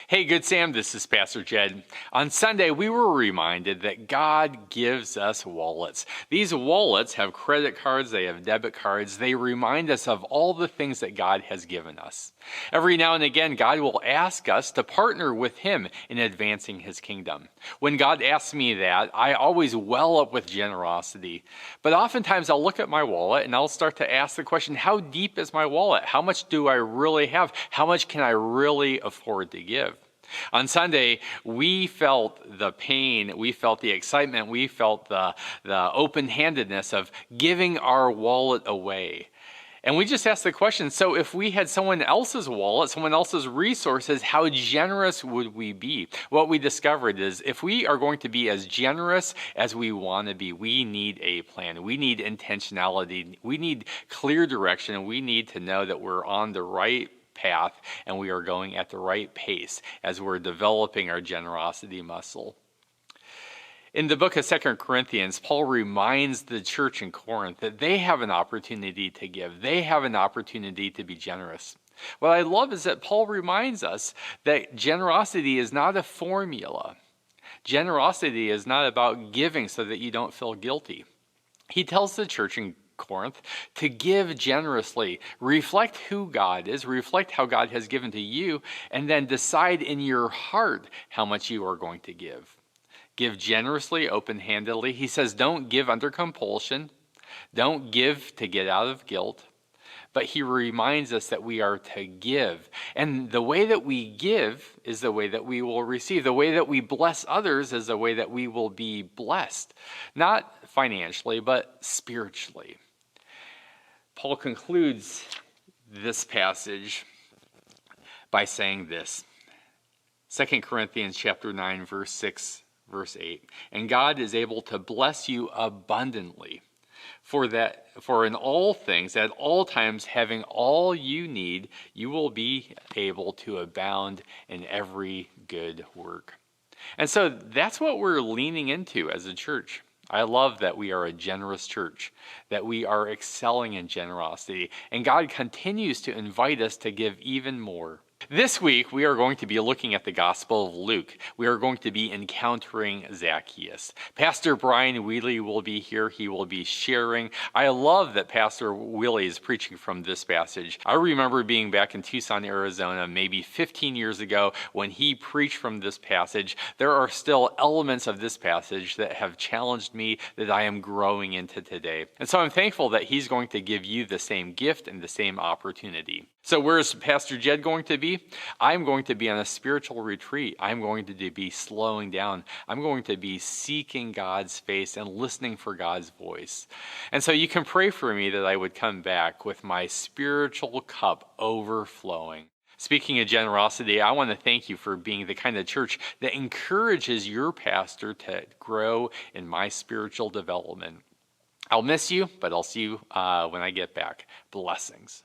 Hey, Good Sam, this is Pastor Jed. On Sunday, we were reminded that God gives us wallets. These wallets have credit cards, they have debit cards. They remind us of all the things that God has given us. Every now and again, God will ask us to partner with Him in advancing His kingdom. When God asks me that, I always well up with generosity. But oftentimes, I'll look at my wallet and I'll start to ask the question, how deep is my wallet? How much do I really have? How much can I really afford to give? On Sunday, we felt the pain, we felt the excitement, we felt the open-handedness of giving our wallet away. And we just asked the question, so if we had someone else's wallet, someone else's resources, how generous would we be? What we discovered is if we are going to be as generous as we want to be, we need a plan. We need intentionality. We need clear direction. And we need to know that we're on the right path and we are going at the right pace as we're developing our generosity muscle. In the book of 2 Corinthians, Paul reminds the church in Corinth that they have an opportunity to give. They have an opportunity to be generous. What I love is that Paul reminds us that generosity is not a formula. Generosity is not about giving so that you don't feel guilty. He tells the church in Corinth to give generously, reflect who God is, reflect how God has given to you, and then decide in your heart how much you are going to give. Give generously, open-handedly. He says don't give under compulsion, don't give to get out of guilt, but he reminds us that we are to give. And the way that we give is the way that we will receive. The way that we bless others is the way that we will be blessed, not financially, but spiritually. Paul concludes this passage by saying this. 2 Corinthians chapter 9, verse 6, verse 8. And God is able to bless you abundantly, for in all things, at all times, having all you need, you will be able to abound in every good work. And so that's what we're leaning into as a church. I love that we are a generous church, that we are excelling in generosity, and God continues to invite us to give even more. This week, we are going to be looking at the Gospel of Luke. We are going to be encountering Zacchaeus. Pastor Brian Wheely will be here. He will be sharing. I love that Pastor Wheely is preaching from this passage. I remember being back in Tucson, Arizona, maybe 15 years ago when he preached from this passage. There are still elements of this passage that have challenged me that I am growing into today. And so I'm thankful that he's going to give you the same gift and the same opportunity. So where's Pastor Jed going to be? I'm going to be on a spiritual retreat. I'm going to be slowing down. I'm going to be seeking God's face and listening for God's voice. And so you can pray for me that I would come back with my spiritual cup overflowing. Speaking of generosity, I want to thank you for being the kind of church that encourages your pastor to grow in my spiritual development. I'll miss you, but I'll see you when I get back. Blessings.